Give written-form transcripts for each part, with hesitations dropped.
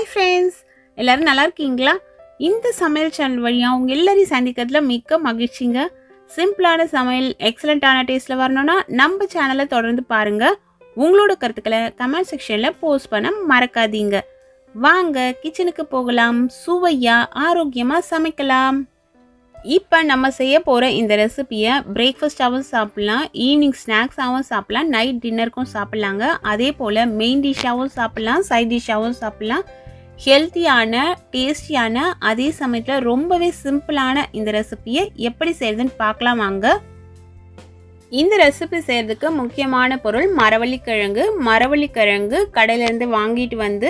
Hi friends, எல்லாரும் நல்லா இருக்கீங்களா? இந்த சமையல் சேனல் வழியாக உங்கள் எல்லாரையும் சந்திக்கிறதுல மிக்க மகிழ்ச்சிங்க. சிம்பிளான சமையல் எக்ஸலண்ட்டான டேஸ்ட்டில் வரணும்னா நம்ம சேனலை தொடர்ந்து பாருங்கள். உங்களோட கருத்துக்களை கமெண்ட் செக்ஷனில் போஸ்ட் பண்ண மறக்காதீங்க. வாங்க கிச்சனுக்கு போகலாம், சுவையாக ஆரோக்கியமாக சமைக்கலாம். இப்போ நம்ம செய்ய போகிற இந்த ரெசிபியை பிரேக்ஃபாஸ்ட்டாகவும் சாப்பிட்லாம், ஈவினிங் ஸ்நாக்ஸாகவும் சாப்பிட்லாம், நைட் டின்னருக்கும் சாப்பிட்லாங்க. அதே போல் மெயின் டிஷ்ஷாகவும் சாப்பிட்லாம், சைட் டிஷ்ஷாகவும் சாப்பிட்லாம். ஹெல்த்தியான டேஸ்டியான அதே சமயத்தில் ரொம்பவே சிம்பிளான இந்த ரெசிபியை எப்படி செய்யறதுன்னு பார்க்கலாம் வாங்க. இந்த ரெசிபி செய்கிறதுக்கு முக்கியமான பொருள் மரவள்ளிக்கிழங்கு. மரவள்ளிக்கிழங்கு கடையிலேருந்து வாங்கிட்டு வந்து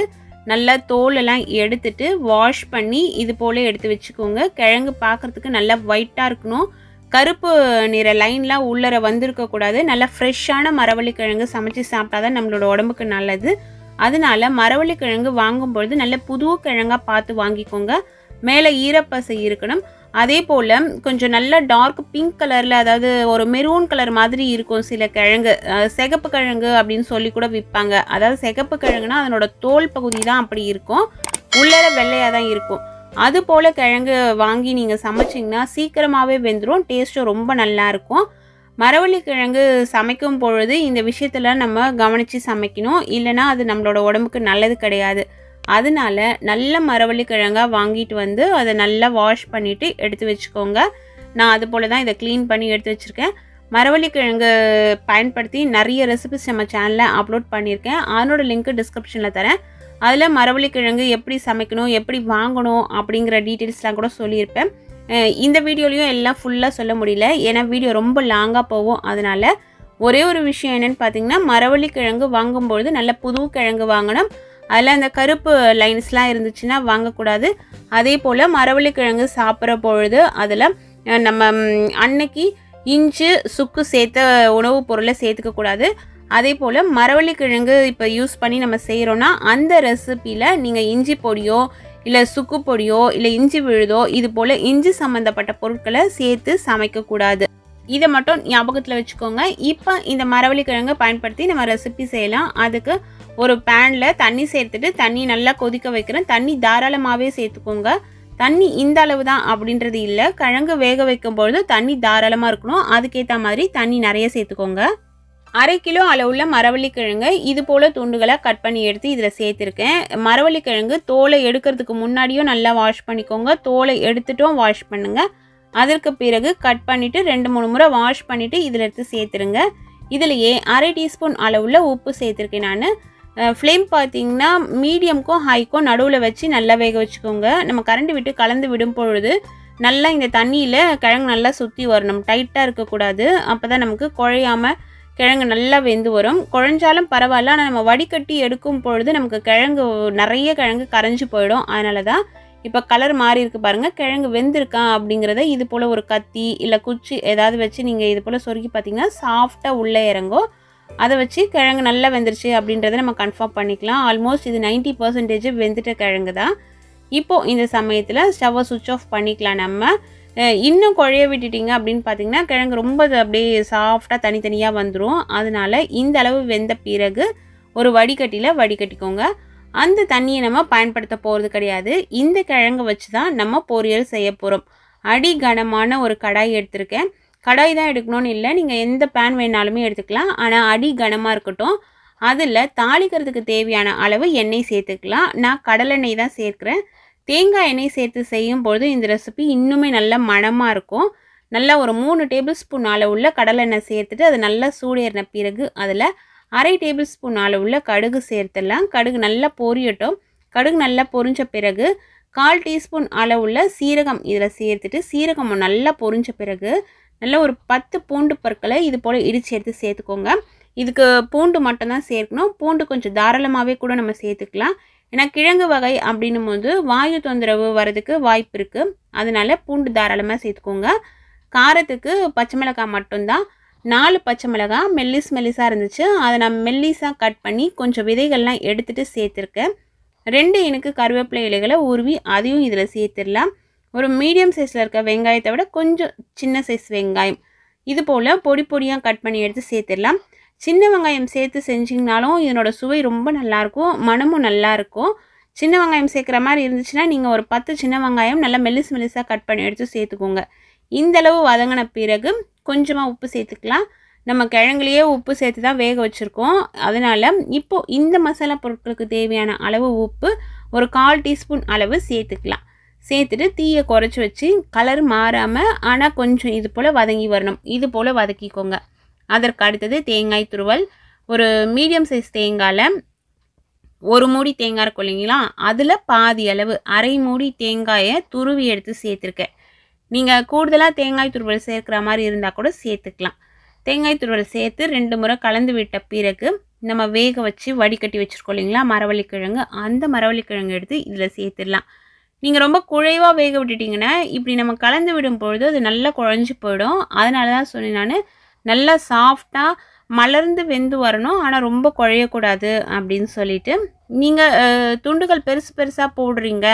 நல்லா தோலெல்லாம் எடுத்துட்டு வாஷ் பண்ணி இது போல் எடுத்து வச்சுக்கோங்க. கிழங்கு பார்க்குறதுக்கு நல்லா ஒயிட்டாக இருக்கணும், கருப்பு நிற லைன்லாம் உள்ளர வந்திருக்கக்கூடாது. நல்லா ஃப்ரெஷ்ஷான மரவள்ளிக்கிழங்கு சமைச்சு சாப்பிட்டா தான் நம்மளோட உடம்புக்கு நல்லது. அதனால மரவள்ளிக்கிழங்கு வாங்கும்பொழுது நல்ல புது கிழங்காக பார்த்து வாங்கிக்கோங்க. மேலே ஈரப்பசை இருக்கணும். அதே போல் கொஞ்சம் நல்ல டார்க் பிங்க் கலரில், அதாவது ஒரு மெரூன் கலர் மாதிரி இருக்கும் சில கிழங்கு. சிகப்பு கிழங்கு அப்படின்னு சொல்லி கூட விற்பாங்க. அதாவது சிகப்பு கிழங்குனா அதனோட தோல் பகுதி தான் அப்படி இருக்கும், உள்ளர வெள்ளையாக தான் இருக்கும். அது போல் கிழங்கு வாங்கி நீங்கள் சமைச்சிங்கன்னா சீக்கிரமாகவே வெந்துடும், டேஸ்ட்டும் ரொம்ப நல்லாயிருக்கும். மரவள்ளிக்கிழங்கு சமைக்கும் பொழுது இந்த விஷயத்தில் நம்ம கவனித்து சமைக்கணும், இல்லைனா அது நம்மளோட உடம்புக்கு நல்லது கிடையாது. அதனால நல்ல மரவள்ளிக்கிழங்காக வாங்கிட்டு வந்து அதை நல்லா வாஷ் பண்ணிவிட்டு எடுத்து வச்சுக்கோங்க. நான் அது போல் தான் இதை க்ளீன் பண்ணி எடுத்து வச்சுருக்கேன். மரவள்ளிக்கிழங்கு பயன்படுத்தி நிறைய ரெசிபிஸ் நம்ம சேனலில் அப்லோட் பண்ணியிருக்கேன், அதனோட லிங்க்கு டிஸ்கிரிப்ஷனில் தரேன். அதில் மரவள்ளிக்கிழங்கு எப்படி சமைக்கணும், எப்படி வாங்கணும் அப்படிங்கிற டீட்டெயில்ஸ்லாம் கூட சொல்லியிருப்பேன். இந்த வீடியோலையும் எல்லாம் ஃபுல்லாக சொல்ல முடியல, ஏன்னா வீடியோ ரொம்ப லாங்காக போகும். அதனால் ஒரே ஒரு விஷயம் என்னென்னு பார்த்தீங்கன்னா, மரவள்ளிக்கிழங்கு வாங்கும்பொழுது நல்ல புது கிழங்கு வாங்கணும். அதில் அந்த கருப்பு லைன்ஸ்லாம் இருந்துச்சுன்னா வாங்கக்கூடாது. அதே போல் மரவள்ளிக்கிழங்கு சாப்பிட்ற பொழுது அதில் நம்ம அன்னைக்கு இஞ்சி சுக்கு சேர்த்த உணவுப் பொருளை சேர்த்துக்கக்கூடாது. அதே போல் மரவள்ளிக்கிழங்கு இப்போ யூஸ் பண்ணி நம்ம செய்கிறோன்னா அந்த ரெசிப்பியில் நீங்கள் இஞ்சி பொடியோ இல்லை சுக்கு பொடியோ இல்லை இஞ்சி விழுதோ இது போல் இஞ்சி சம்மந்தப்பட்ட பொருட்களை சேர்த்து சமைக்கக்கூடாது. இதை மட்டும் ஞாபகத்தில் வச்சுக்கோங்க. இப்போ இந்த மரவள்ளிக்கிழங்கை பயன்படுத்தி நம்ம ரெசிபி செய்யலாம். அதுக்கு ஒரு பேனில் தண்ணி சேர்த்துட்டு தண்ணி நல்லா கொதிக்க வைக்கிறேன். தண்ணி தாராளமாகவே சேர்த்துக்கோங்க. தண்ணி இந்த அளவு தான் அப்படின்றது இல்லை, கிழங்கு வேக வைக்கும்பொழுது தண்ணி தாராளமாக இருக்கணும். அதுக்கேற்ற மாதிரி தண்ணி நிறைய சேர்த்துக்கோங்க. 1/2 கிலோ அளவுள்ள மரவள்ளிக்கிழங்கு இது போல் துண்டுகளை கட் பண்ணி எடுத்து இதில் சேர்த்துருக்கேன். மரவள்ளிக்கிழங்கு தோலை எடுக்கிறதுக்கு முன்னாடியும் நல்லா வாஷ் பண்ணிக்கோங்க, தோலை எடுத்துட்டும் வாஷ் பண்ணுங்கள். அதற்கு பிறகு கட் பண்ணிவிட்டு 2-3 முறை வாஷ் பண்ணிவிட்டு இதில் எடுத்து சேர்த்துருங்க. இதிலேயே 1/2 டீஸ்பூன் அளவுள்ள உப்பு சேர்த்துருக்கேன் நான். ஃப்ளேம் பார்த்திங்கன்னா மீடியம்க்கும் ஹைக்கும் நடுவில் வச்சு நல்லா வேக வச்சுக்கோங்க. நம்ம கரண்டி விட்டு கலந்து விடும் பொழுது நல்லா இந்த தண்ணியில் கிழங்கு நல்லா சுற்றி வரணும், டைட்டாக இருக்கக்கூடாது. அப்போ தான் நமக்கு குழையாமல் கிழங்கு நல்லா வெந்து வரும். குழஞ்சாலும் பரவாயில்ல, ஆனால் நம்ம வடிகட்டி எடுக்கும் பொழுது நமக்கு கிழங்கு நிறைய கிழங்கு கரைஞ்சி போயிடும். அதனால தான் இப்போ கலர் மாறி இருக்குது பாருங்கள். கிழங்கு வெந்திருக்கா அப்படிங்கிறத இது போல் ஒரு கத்தி இல்லை குச்சி ஏதாவது வச்சு நீங்கள் இது போல் சொருக்கி பார்த்திங்கன்னா சாஃப்டாக உள்ளே இறங்கும். அதை வச்சு கிழங்கு நல்லா வெந்துருச்சு அப்படின்றத நம்ம கன்ஃபார்ம் பண்ணிக்கலாம். ஆல்மோஸ்ட் இது 90% வெந்துட்ட கிழங்கு தான். இப்போது இந்த சமயத்தில் ஸ்டவ்வை சுவிட்ச் ஆஃப் பண்ணிக்கலாம். நம்ம இன்னும் குழைய விட்டுட்டிங்க அப்படின்னு பார்த்திங்கன்னா கிழங்கு ரொம்ப அப்படியே சாஃப்டாக தனித்தனியாக வந்துடும். அதனால் இந்த அளவு வெந்த பிறகு ஒரு வடிகட்டியில் வடிகட்டிக்கோங்க. அந்த தண்ணியை நம்ம பயன்படுத்த போகிறது கிடையாது. இந்த கிழங்கு வச்சு தான் நம்ம பொரியல் செய்ய போகிறோம். அடி கனமான ஒரு கடாய் எடுத்திருக்கேன். கடாய் தான் எடுக்கணும்னு இல்லை, நீங்கள் எந்த பேன் வேணாலுமே எடுத்துக்கலாம், ஆனால் அடி கனமாக இருக்கட்டும். அதில் தாளிக்கிறதுக்கு தேவையான அளவு எண்ணெய் சேர்த்துக்கலாம். நான் கடலெண்ணெய் தான் சேர்க்குறேன். தேங்காய் எண்ணெய் சேர்த்து செய்யும் பொழுது இந்த ரெசிபி இன்னுமே நல்ல மணமாக இருக்கும். நல்லா ஒரு 3 டேபிள் ஸ்பூன் அளவுள்ள கடலெண்ணெய் சேர்த்துட்டு அது நல்லா சூடேறின பிறகு அதில் 1/2 டேபிள் ஸ்பூன் அளவுள்ள கடுகு சேர்த்துடலாம். கடுகு நல்லா பொரியட்டும். கடுகு நல்லா பொரிஞ்ச பிறகு 1/4 டீஸ்பூன் அளவுள்ள சீரகம் இதில் சேர்த்துட்டு சீரகம் நல்லா பொரிஞ்ச பிறகு நல்லா ஒரு 10 பூண்டு பற்களை இது போல் இடித்து எடுத்து சேர்த்துக்கோங்க. இதுக்கு பூண்டு மட்டும்தான் சேர்க்கணும். பூண்டு கொஞ்சம் தாராளமாகவே கூட நம்ம சேர்த்துக்கலாம். ஏன்னா கிழங்கு வகை அப்படின்னும் போது வாயு தொந்தரவு வரதுக்கு வாய்ப்பு இருக்குது. அதனால் பூண்டு தாராளமாக சேர்த்துக்கோங்க. காரத்துக்கு பச்சை மிளகாய் மட்டும்தான். 4 பச்சை மிளகாய் மெல்லிஸாக இருந்துச்சு, அதை நான் மெல்லிஸாக கட் பண்ணி கொஞ்சம் விதைகள்லாம் எடுத்துகிட்டு சேர்த்துருக்கேன். 2 இனுக்கு கருவேப்பிலை இலைகளை உருவி அதையும் இதில் சேர்த்துடலாம். ஒரு மீடியம் சைஸில் இருக்க வெங்காயத்தை விட கொஞ்சம் சின்ன சைஸ் வெங்காயம் இது போல் பொடி பொடியாக கட் பண்ணி எடுத்து சேர்த்துடலாம். சின்ன வெங்காயம் சேர்த்து செஞ்சிங்கனாலும் இதனோட சுவை ரொம்ப நல்லாயிருக்கும், மனமும் நல்லாயிருக்கும். சின்ன வெங்காயம் சேர்க்குற மாதிரி இருந்துச்சுன்னா நீங்கள் ஒரு 10 சின்ன வெங்காயம் நல்லா மெல்லிசாக கட் பண்ணி எடுத்து சேர்த்துக்கோங்க. இந்தளவு வதங்கின பிறகு கொஞ்சமாக உப்பு சேர்த்துக்கலாம். நம்ம கிழங்குலேயே உப்பு சேர்த்து தான் வேக வச்சுருக்கோம். அதனால் இப்போது இந்த மசாலா பொருட்களுக்கு தேவையான அளவு உப்பு ஒரு 1/4 டீஸ்பூன் அளவு சேர்த்துக்கலாம். சேர்த்துட்டு தீயை குறைச்சி வச்சு கலர் மாறாமல் ஆனால் கொஞ்சம் இது போல் வதங்கி வரணும். இது போல் வதக்கிக்கோங்க. அதற்கு அடுத்தது தேங்காய் துருவல். ஒரு மீடியம் சைஸ் தேங்காயில் ஒரு மூடி தேங்காய் இருக்கும் இல்லைங்களா, அதில் பாதி அளவு அரை மூடி தேங்காயை துருவி எடுத்து சேர்த்துருக்கேன். நீங்கள் கூடுதலாக தேங்காய் துருவல் சேர்க்குற மாதிரி இருந்தால் கூட சேர்த்துக்கலாம். தேங்காய் துருவல் சேர்த்து 2 முறை கலந்து விட்ட பிறகு நம்ம வேக வச்சு வடிகட்டி வச்சுருக்கோம் இல்லைங்களா மரவள்ளிக்கிழங்கு, அந்த மரவள்ளிக்கிழங்கு எடுத்து இதில் சேர்த்துடலாம். நீங்கள் ரொம்ப குழைவாக வேக விட்டுட்டிங்கன்னா இப்படி நம்ம கலந்து விடும் பொழுது அது நல்லா குழஞ்சி போயிடும். அதனால தான் சொன்னேன் நான், நல்லா சாஃப்டாக மலர்ந்து வெந்து வரணும், ஆனால் ரொம்ப குழையக்கூடாது அப்படின்னு சொல்லிட்டு. நீங்கள் துண்டுகள் பெருசாக போடுறீங்க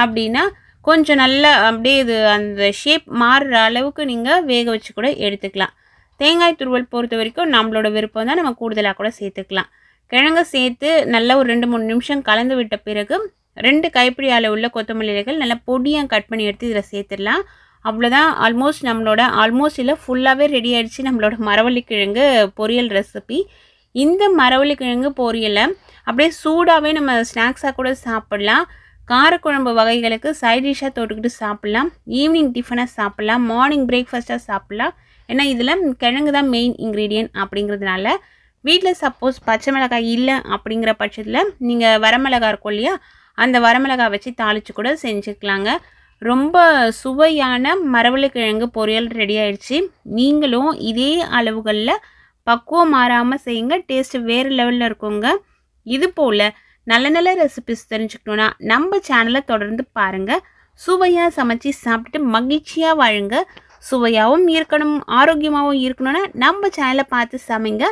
அப்படின்னா கொஞ்சம் நல்லா அப்படியே இது அந்த ஷேப் மாறுற அளவுக்கு நீங்கள் வேக வச்சு கூட எடுத்துக்கலாம். தேங்காய் துருவல் பொறுத்த வரைக்கும் நம்மளோட விருப்பம் தான், நம்ம கூடுதலாக கூட சேர்த்துக்கலாம். கிழங்கு சேர்த்து நல்லா ஒரு 2-3 நிமிஷம் கலந்து விட்ட பிறகு 2 கைப்பிடி அளவுள்ள கொத்தமல்லி இலைகள் நல்லா பொடியாக கட் பண்ணி எடுத்து இதில் சேர்த்துடலாம். அவ்வளோதான். ஆல்மோஸ்ட் இல்லை ஃபுல்லாகவே ரெடி ஆகிடுச்சு நம்மளோட மரவள்ளிக்கிழங்கு பொரியல் ரெசிபி. இந்த மரவள்ளிக்கிழங்கு பொரியலை அப்படியே சூடாகவே நம்ம ஸ்நாக்ஸாக கூட சாப்பிட்லாம். காரக்குழம்பு வகைகளுக்கு சைட் டிஷ்ஷாக தொட்டுக்கிட்டு சாப்பிட்லாம். ஈவினிங் டிஃபனாக சாப்பிட்லாம். மார்னிங் பிரேக்ஃபாஸ்ட்டாக சாப்பிட்லாம். ஏன்னா இதில் கிழங்கு தான் மெயின் இன்க்ரீடியன்ட் அப்படிங்கிறதுனால. வீட்டில் சப்போஸ் பச்சை மிளகாய் இல்லை அப்படிங்கிற பட்சத்தில் நீங்கள் வரமிளகாய் இருக்கும் இல்லையா, அந்த வரமிளகாய் வச்சு தாளித்து கூட செஞ்சுக்கலாங்க. ரொம்ப சுவையான மரவள்ளிக்கிழங்கு பொரியல் ரெடி ஆயிடுச்சு. நீங்களும் இதே அளவுகளில் பக்குவம் மாறாமல் செய்யுங்க. டேஸ்ட்டு வேறு லெவலில் இருக்குங்க. இது போல் நல்ல ரெசிபிஸ் தெரிஞ்சுக்கணுன்னா நம்ம சேனலை தொடர்ந்து பாருங்கள். சுவையாக சமைச்சு சாப்பிட்டுட்டு மகிழ்ச்சியாக வாழுங்க. சுவையாகவும் இருக்கணும், ஆரோக்கியமாகவும் இருக்கணும்னா நம்ம சேனலை பார்த்து சமைங்க.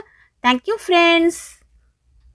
Thank you friends.